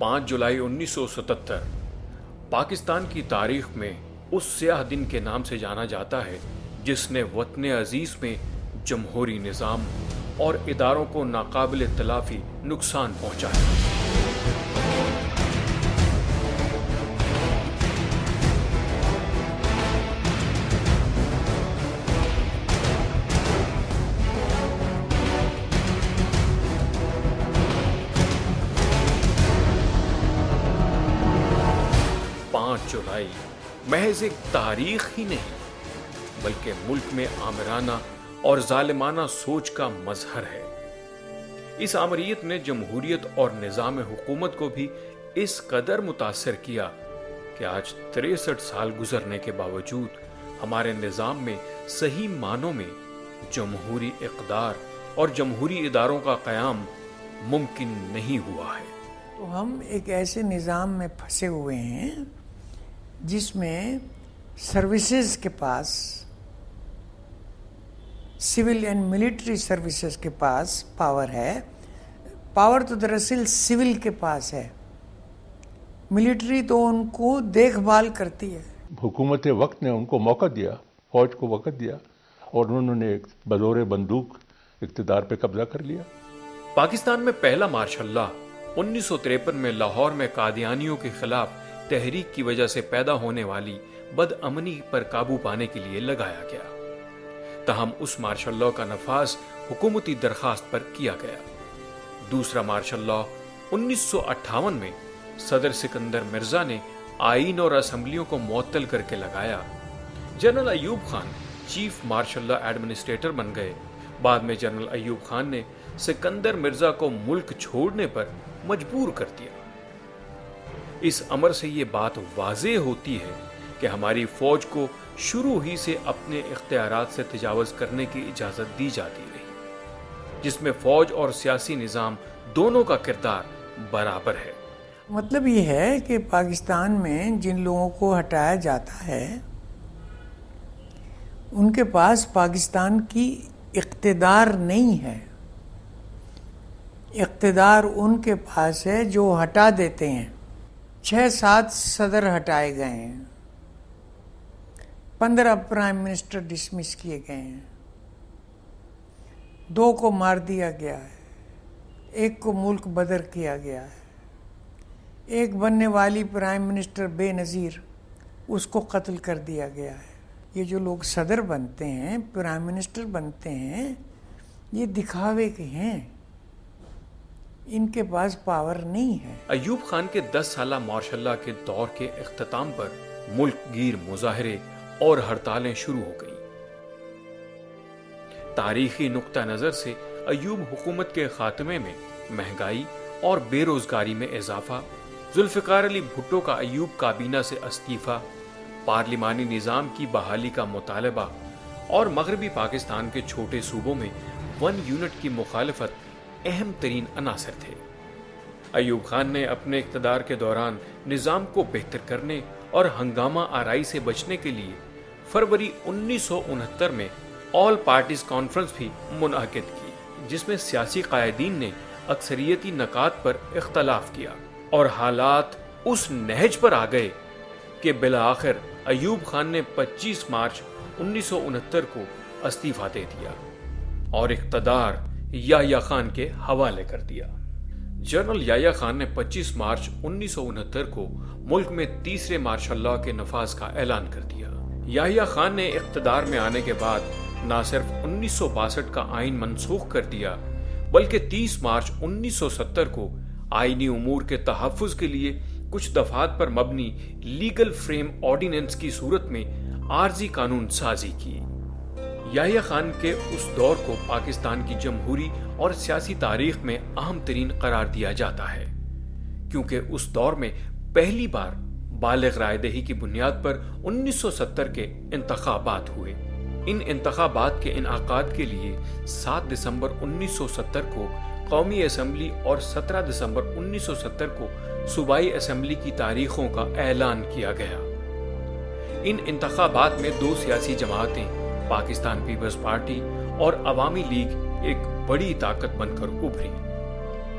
5 جولائی 1977 پاکستان کی تاریخ میں اس سیاہ دن کے نام سے جانا جاتا ہے جس نے وطن عزیز میں جمہوری نظام اور اداروں کو ناقابل تلافی نقصان پہنچایا۔ 5 جولائی محض ایک تاریخ ہی نہیں بلکہ ملک میں آمرانہ اور ظالمانہ سوچ کا مظہر ہے۔ اس آمریت نے جمہوریت اور نظام حکومت کو بھی اس قدر متاثر کیا کہ آج 63 سال گزرنے کے باوجود ہمارے نظام میں صحیح معنوں میں جمہوری اقدار اور جمہوری اداروں کا قیام ممکن نہیں ہوا ہے۔ تو ہم ایک ایسے نظام میں پھنسے ہوئے ہیں جس میں سروسز کے پاس، سول اینڈ ملٹری سروسز کے پاس پاور ہے۔ پاور تو دراصل سول کے پاس ہے، ملٹری تو ان کو دیکھ بھال کرتی ہے۔ حکومت وقت نے ان کو موقع دیا، فوج کو وقت دیا، اور انہوں نے بزور بندوق اقتدار پہ قبضہ کر لیا۔ پاکستان میں پہلا مارشل لا 1953 میں لاہور میں قادیانیوں کے خلاف تحریک کی وجہ سے پیدا ہونے والی بد امنی پر قابو پانے کے لیے لگایا گیا۔ تاہم اس مارشل لا کا نفاذ حکومتی درخواست پر کیا گیا۔ دوسرا مارشل لا 1958 میں صدر سکندر مرزا نے آئین اور اسمبلیوں کو معطل کر کے لگایا۔ General Ayub Khan chief martial law administrator بن گئے۔ بعد میں جنرل ایوب خان نے سکندر مرزا کو ملک چھوڑنے پر مجبور کر دیا۔ اس امر سے یہ بات واضح ہوتی ہے کہ ہماری فوج کو شروع ہی سے اپنے اختیارات سے تجاوز کرنے کی اجازت دی جاتی رہی، جس میں فوج اور سیاسی نظام دونوں کا کردار برابر ہے۔ مطلب یہ ہے کہ پاکستان میں جن لوگوں کو ہٹایا جاتا ہے ان کے پاس پاکستان کی اقتدار نہیں ہے، اقتدار ان کے پاس ہے جو ہٹا دیتے ہیں۔ 6-7 صدر ہٹائے گئے ہیں، 15 پرائم منسٹر ڈسمس کیے گئے ہیں، 2 کو مار دیا گیا ہے، 1 کو ملک بدر کیا گیا ہے، 1 بننے والی پرائم منسٹر بے نظیر اس کو قتل کر دیا گیا ہے۔ یہ جو لوگ صدر بنتے ہیں، پرائم منسٹر بنتے ہیں، یہ دکھاوے کے ہیں، ان کے پاس پاور نہیں ہے۔ ایوب خان کے 10 سالہ مارشل لا کے دور کے اختتام پر ملک گیر مظاہرے اور ہڑتالیں شروع ہو گئیں۔ تاریخی نقطہ نظر سے ایوب حکومت کے خاتمے میں مہنگائی اور بے روزگاری میں اضافہ، ذوالفقار علی بھٹو کا ایوب کابینہ سے استعفیٰ، پارلیمانی نظام کی بحالی کا مطالبہ اور مغربی پاکستان کے چھوٹے صوبوں میں 1 یونٹ کی مخالفت اہم ترین عناصر تھے۔ ایوب خان نے اپنے اقتدار کے دوران نظام کو بہتر کرنے اور ہنگامہ آرائی سے بچنے کے لیے فروری 1969 میں آل پارٹیز کانفرنس بھی منعقد کی، جس میں سیاسی قائدین نے اکثریتی نکات پر اختلاف کیا اور حالات اس نہج پر آ گئے کہ بالآخر ایوب خان نے 25 مارچ 1969 کو استعفیٰ دے دیا اور اقتدار یحییٰ خان کے حوالے کر دیا۔ جنرل یحییٰ خان نے 25 مارچ 1969 کو ملک میں تیسرے مارشل لا کے نفاذ کا اعلان کر دیا۔ یحییٰ خان نے اقتدار میں آنے کے بعد نہ صرف 1962 کا آئین منسوخ کر دیا بلکہ 30 مارچ 1970 کو آئینی امور کے تحفظ کے لیے کچھ دفعات پر مبنی لیگل فریم آرڈیننس کی صورت میں عارضی قانون سازی کی۔ یحییٰ خان کے اس دور کو پاکستان کی جمہوری اور سیاسی تاریخ میں اہم ترین قرار دیا جاتا ہے، کیونکہ اس دور میں پہلی بار بالغ رائے دہی کی بنیاد پر 1970 کے انتخابات ہوئے۔ ان انتخابات کے انعقاد کے لیے 7 دسمبر 1970 کو قومی اسمبلی اور 17 دسمبر 1970 کو صوبائی اسمبلی کی تاریخوں کا اعلان کیا گیا۔ ان انتخابات میں 2 سیاسی جماعتیں پاکستان پیپلز پارٹی اور عوامی لیگ ایک بڑی طاقت بن کر ابھری۔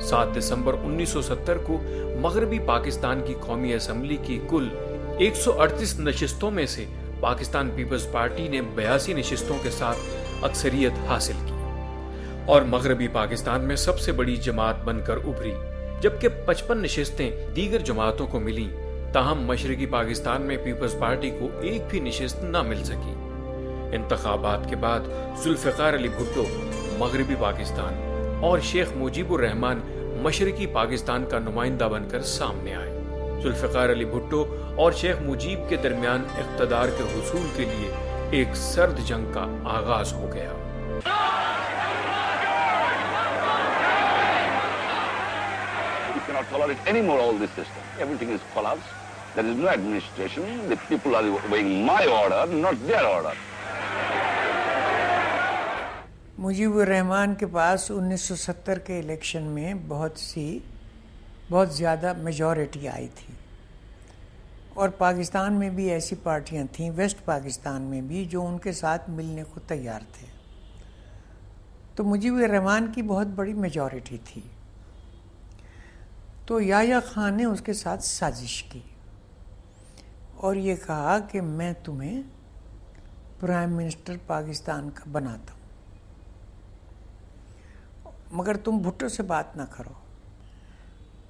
7 دسمبر 1970 کو مغربی پاکستان کی قومی اسمبلی کی کل 138 نشستوں میں سے پاکستان پیپلز پارٹی نے 82 نشستوں کے ساتھ اکثریت حاصل کی اور مغربی پاکستان میں سب سے بڑی جماعت بن کر ابھری، جبکہ 55 نشستیں دیگر جماعتوں کو ملیں، تاہم مشرقی پاکستان میں پیپلز پارٹی کو ایک بھی نشست نہ مل سکی۔ انتخابات کے بعد ذوالفقار علی بھٹو مغربی پاکستان اور شیخ مجیب الرحمان مشرقی پاکستان کا نمائندہ بن کر سامنے آئے۔ ذوالفقار علی بھٹو اور شیخ مجیب کے درمیان اقتدار کے حصول کے لیے ایک سرد جنگ کا آغاز ہو گیا۔ We cannot tolerate anymore all this system. Everything is collapsed. There is no administration. The people are obeying my order, not their order. Mujeeb الرحمان کے پاس 1970 کے الیکشن میں بہت زیادہ میجورٹی آئی تھی، اور پاکستان میں بھی ایسی پارٹیاں تھیں، ویسٹ پاکستان میں بھی، جو ان کے ساتھ ملنے کو تیار تھے۔ تو مجیب الرحمان کی بہت بڑی میجورٹی تھی، تو یحییٰ خان نے اس کے ساتھ سازش کی اور یہ کہا کہ میں تمہیں پرائم منسٹر پاکستان کا بناتا ہوں، مگر تم بھٹو سے بات نہ کرو۔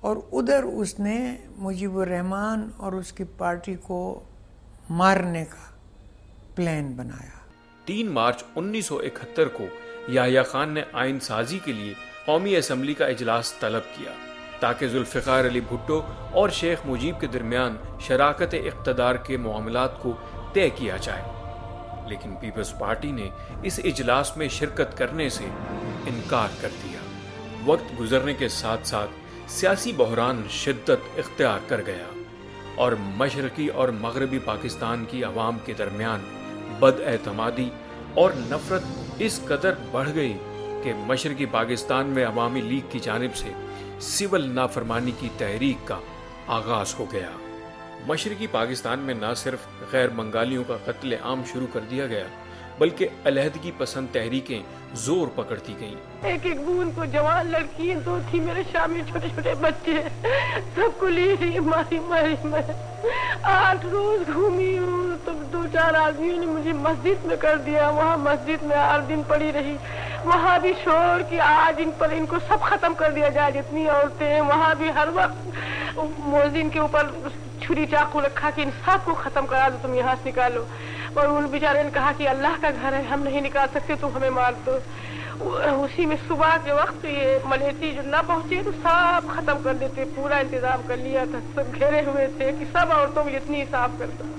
اور ادھر اس نے مجیب الرحمان اور اس کی پارٹی کو مارنے کا پلان بنایا۔ 3 مارچ 1971 کو یحییٰ خان نے آئین سازی کے لیے قومی اسمبلی کا اجلاس طلب کیا تاکہ ذوالفقار علی بھٹو اور شیخ مجیب کے درمیان شراکت اقتدار کے معاملات کو طے کیا جائے، لیکن پیپلز پارٹی نے اس اجلاس میں شرکت کرنے سے انکار کر دیا۔ وقت گزرنے کے ساتھ ساتھ سیاسی بحران شدت اختیار کر گیا اور مشرقی اور مغربی پاکستان کی عوام کے درمیان بد اعتمادی اور نفرت اس قدر بڑھ گئی کہ مشرقی پاکستان میں عوامی لیگ کی جانب سے سول نافرمانی کی تحریک کا آغاز ہو گیا۔ مشرقی پاکستان میں نہ صرف غیر بنگالیوں کا قتل عام شروع کر دیا گیا بلکہ علیحدگی پسند تحریکیں زور پکڑتی گئیں۔ ایک بون کو جوان لڑکی 2 تھی، میرے شامی چھوٹے چھوٹے بچے، سب کو لی رہی ماری میں 8 روز گھومی ہوں، تو 2-4 آدمیوں نے مجھے مسجد میں کر دیا، وہاں مسجد میں 8 دن پڑی رہی، وہاں بھی شور کی آج ان کو سب ختم کر دیا جائے، جتنی عورتیں ہیں وہاں بھی ہر وقت مؤذن کے اوپر چھری چاقو رکھا کہ ان سب کو ختم کرا دو، تم یہاں سے نکالو۔ اور ان بیچارے نے کہا کہ اللہ کا گھر ہے، ہم نہیں نکال سکتے، تم ہمیں مار دو۔ اسی میں صبح کے وقت یہ ملیٹی جو نہ پہنچے تو سب ختم کر دیتے، پورا انتظام کر لیا تھا، سب گھیرے ہوئے تھے کہ سب عورتوں کو اتنی صاف کر دو۔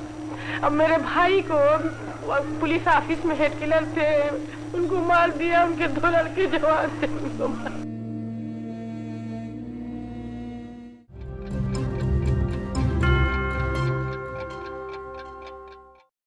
اب میرے بھائی کو پولیس آفس میں ہیڈ کلر تھے، ان کو مار دیا، ان کے 2 لڑکے جوان تھے، ان کو مار